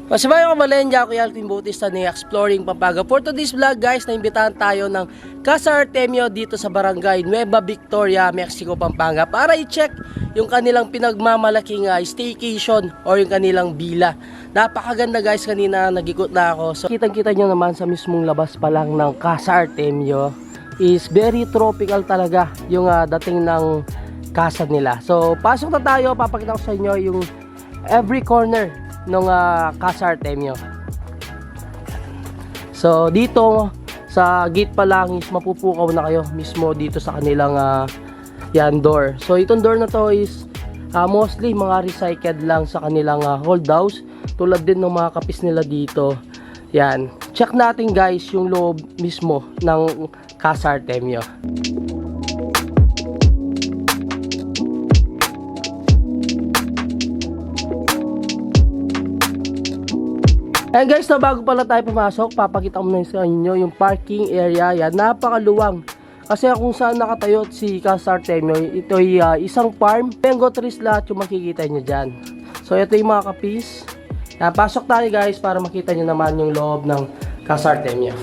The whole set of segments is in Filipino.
Masabay ko Malenja, ako Alvin Bautista ni Exploring Pampanga. For today's vlog guys, naimbitahan tayo ng Casa Artemio dito sa Barangay Nueva Victoria, Mexico, Pampanga para i-check yung kanilang pinagmamalaking staycation or yung kanilang villa. Napakaganda guys, kanina nag-ikot na ako. So kitang-kita nyo naman sa mismong labas pa lang ng Casa Artemio is very tropical talaga yung dating ng casa nila. So pasok na tayo, papakita ko sa inyo yung every corner ng Casa Artemio. So dito sa gate pa lang is mapupukaw na kayo mismo dito sa kanilang yan door. So itong door na to is mostly mga recycled lang sa kanilang hold house, tulad din ng mga kapis nila dito. Yan, check natin guys yung loob mismo ng Casa Artemio. And guys, na bago pala tayo pumasok, papakita ko muna sa inyo yung parking area. Yan, napakaluwang. Kasi kung saan nakatayo si Casa Artemio, ito ay isang farm. Mango trees lahat yung makikita nyo dyan. So ito yung mga kapis. Yan, pasok tayo guys para makita nyo naman yung loob ng Casa Artemio.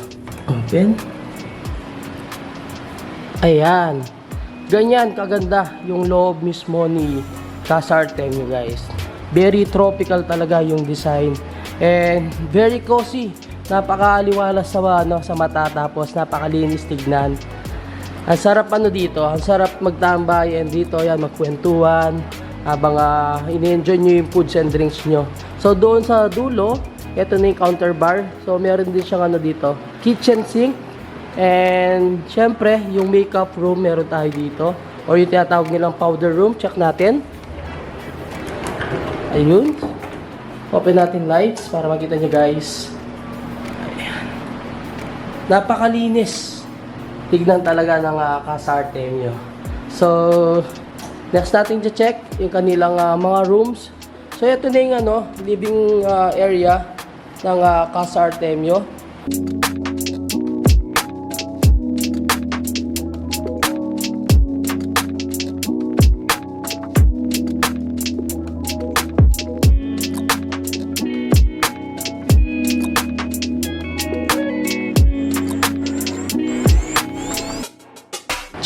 Open. Ayan. Ganyan kaganda yung loob mismo ni Casa Artemio guys. Very tropical talaga yung design. And very cozy, napakaaliwalas sa mata, tapos napakalinis tignan. Ang sarap dito, ang sarap magtambay, and dito yan magkwentuhan habang ini-enjoy nyo yung foods and drinks nyo. So doon sa dulo, ito na yung counter bar. So meron din siyang dito, kitchen sink, and syempre yung makeup room meron tayo dito, or yung tinatawag nilang powder room. Check natin. Ayun. Open natin lights para makita nyo guys. Ayan. Napakalinis. Tignan talaga ng Casa Artemio. So, next natin check yung kanilang mga rooms. So, ito na yung living area ng Casa Artemio.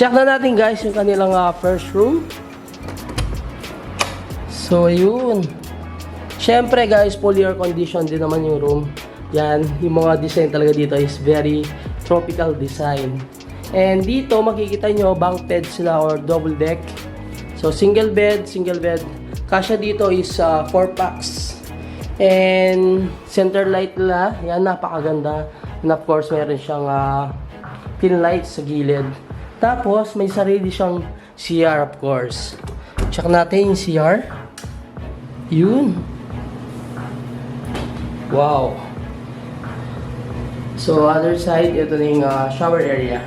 Check na natin guys yung kanilang first room. So ayun. Syempre guys, fully air conditioned din naman yung room. Yan, yung mga design talaga dito is very tropical design. And dito makikita nyo bunk bed sila or double deck. So single bed. Kasya dito is 4 packs. And center light nila, yan, napakaganda. And of course meron siyang pin lights sa gilid. Tapos, may sarili siyang CR of course. Check natin yung CR. Yun. Wow. So, other side, ito na yung shower area.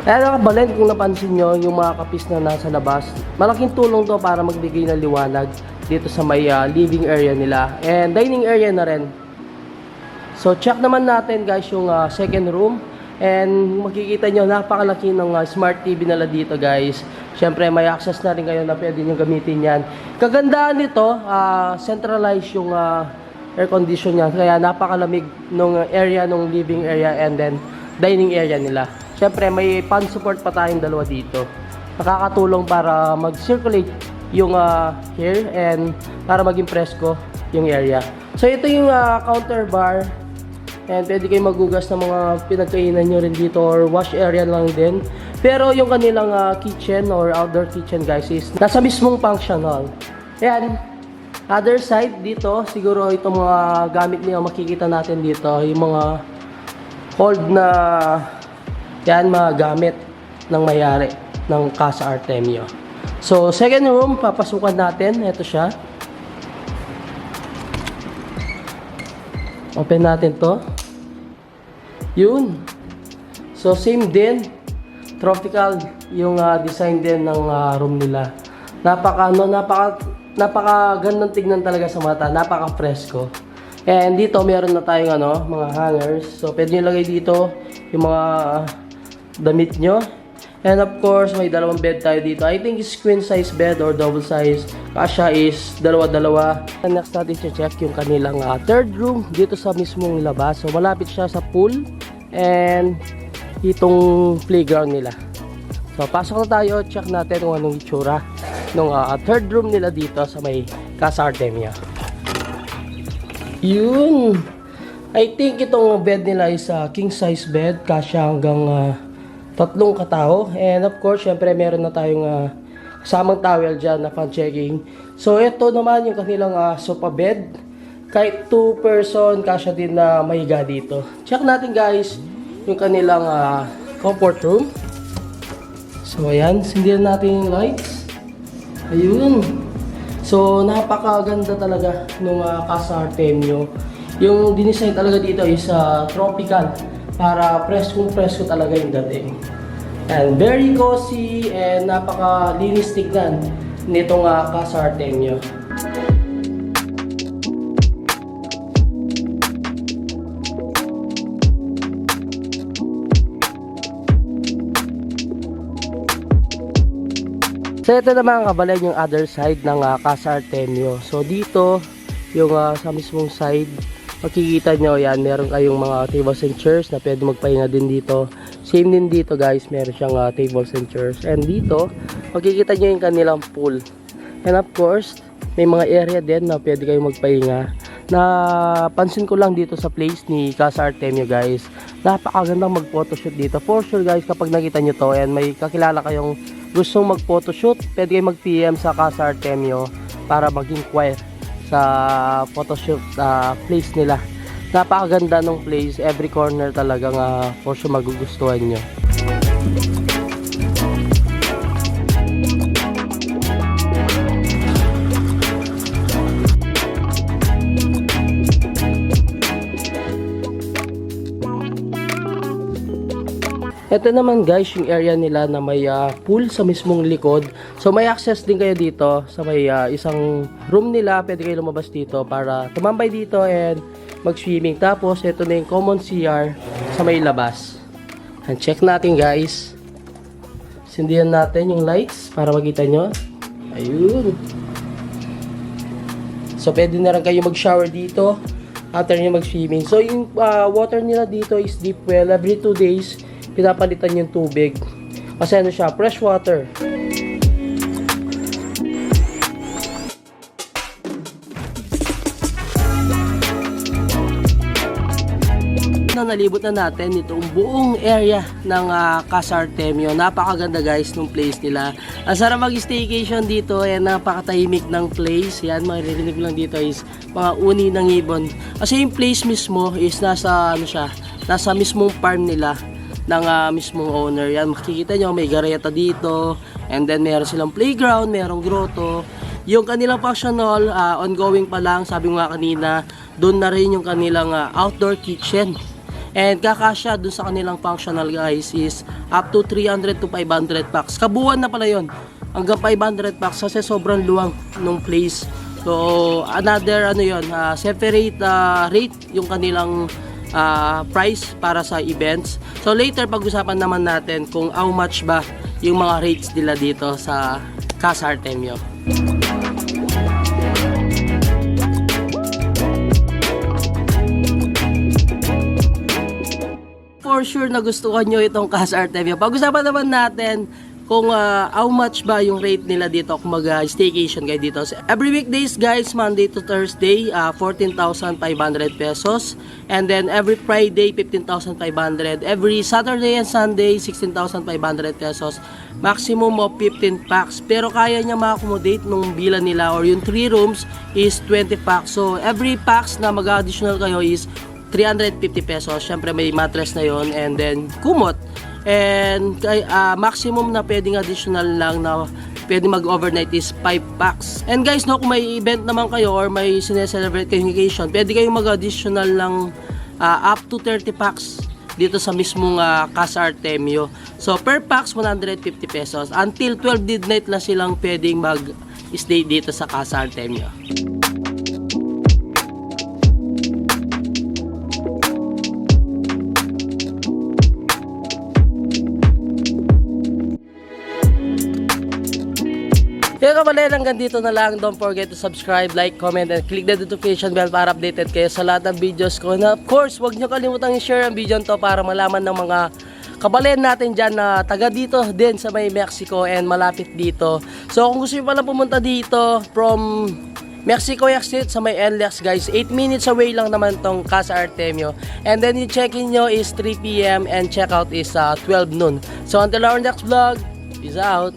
Kaya nakabalen kung napansin nyo yung mga kapis na nasa labas. Malaking tulong to para magbigay ng liwanag dito sa may living area nila. And dining area na rin. So check naman natin guys yung second room. And makikita nyo napakalaki ng smart TV nila dito guys. Siyempre may access na rin kayo na pwede nyo gamitin yan. Kagandaan nito, centralized yung air condition niya. Kaya napakalamig ng area, ng living area and then dining area nila. Siyempre, may fan support pa tayong dalawa dito. Nakakatulong para mag-circulate yung air and para maging presko yung area. So, ito yung counter bar. And pwede kayo magugas ng mga pinagkainan nyo rin dito or wash area lang din. Pero yung kanilang kitchen or outdoor kitchen guys is nasa mismong function hall. Ayan. Other side dito, siguro itong mga gamit niyo makikita natin dito. Yung mga hold na yan, mga gamit ng may-ari ng Casa Artemio. So, second room, papasukan natin. Ito siya. Open natin to. Yun. So, same din. Tropical yung design din ng room nila. Napakagandang tignan talaga sa mata. Napaka-fresco. And dito meron na tayong mga hangers. So pwede nyo ilagay dito yung mga damit nyo. And of course, may dalawang bed tayo dito. I think it's queen size bed or double size. Kasya is dalawa-dalawa. And next natin check yung kanilang third room dito sa mismong labas. So malapit siya sa pool and itong playground nila. So pasok na tayo, check natin kung anong itsura ng third room nila dito sa may Casa Artemio. Yun! I think itong bed nila is king size bed. Kasya hanggang 3 katao. And of course, syempre meron na tayong kasamang towel dyan na fan checking. So ito naman yung kanilang sofa bed. Kahit 2 person, kasya din na mahiga dito. Check natin guys yung kanilang comfort room. So ayan, sindihan natin yung lights. Ayun. So napakaganda talaga nung Casa Artemio. Yung dinesign talaga dito is tropical. Para presko talaga yung dating. And very cozy and napakalinis tignan nitong Casa Artemio. So ito naman kabalay yung other side ng Casa Artemio. So dito yung sa mismong side, makikita nyo yan, meron kayong mga tables and chairs na pwede magpahinga din dito. Same din dito guys, meron siyang tables and chairs. And dito, makikita nyo yung kanilang pool. And of course, may mga area din na pwede kayong magpahinga. Napansin ko lang dito sa place ni Casa Artemio guys, napakagandang mag-photoshoot dito. For sure guys, kapag nakita nyo to and may kakilala kayong gustong mag-photoshoot, pwede kayong mag-PM sa Casa Artemio para mag-inquire sa photoshoot place nila. Napakaganda ng place, every corner talagang for sure magugustuhan nyo. Ito naman guys yung area nila na may pool sa mismong likod. So may access din kayo dito sa may isang room nila. Pwede kayo lumabas dito para tumambay dito and mag-swimming. Tapos ito na yung common CR sa may labas. And check natin guys. Sindihan natin yung lights para makita nyo. Ayun. So pwede na rin kayo mag-shower dito after nyo mag-swimming. So yung water nila dito is deep well. Every 2 days pinapalitan yung tubig kasi siya, fresh water. Nalibot na natin itong buong area ng Casa Artemio. Napakaganda guys ng place nila. Ang sarap mag-staycation dito, napakatahimik ng place. Yan, maririnig lang dito is mga uni ng ibon. Kasi yung place mismo is nasa nasa mismong farm nila ng mismong owner. Yan, makikita nyo may gareta dito, and then meron silang playground, merong grotto. Yung kanilang functional ongoing pa lang, sabi nga kanina, doon na rin yung kanilang outdoor kitchen. And kakasya doon sa kanilang functional guys is up to 300 to 500 packs. Kabuuan na pala yon, hanggang 500 packs kasi sobrang luwang ng place. So another separate rate yung kanilang price para sa events. So later pag-usapan naman natin kung how much ba yung mga rates nila dito sa Casa Artemio. For sure nagustuhan nyo itong Casa Artemio. Pag-usapan naman natin kung how much ba yung rate nila dito kung mag-staycation kayo dito. So, every weekdays guys, Monday to Thursday, 14,500 pesos. And then every Friday, 15,500. Every Saturday and Sunday, 16,500 pesos. Maximum of 15 packs. Pero kaya niya ma-accommodate nung bilan nila or yung 3 rooms is 20 packs. So every packs na mag-additional kayo is 350 pesos. Syempre may mattress na yon, and then kumot. And maximum na pwedeng additional lang na pwede mag-overnight is 5 packs. And guys, no, kung may event naman kayo or may sineselebrate kayong occasion, pwede kayong mag-additional lang up to 30 packs dito sa mismong Casa Artemio. So per packs 150 pesos. Until 12 midnight lang silang pwedeng mag-stay dito sa Casa Artemio. mga kababayan, hanggang dito na lang. Don't forget to subscribe, like, comment, and click the notification bell para updated kayo sa lahat ng videos ko. Na of course, huwag nyo kalimutang i-share ang video to para malaman ng mga kababayan natin dyan na taga dito din sa may Mexico and malapit dito. So kung gusto nyo pala pumunta dito from Mexico exit sa may NLEX guys, 8 minutes away lang naman tong Casa Artemio. And then yung check-in nyo is 3 PM and check-out is 12 noon. So until our next vlog, peace out!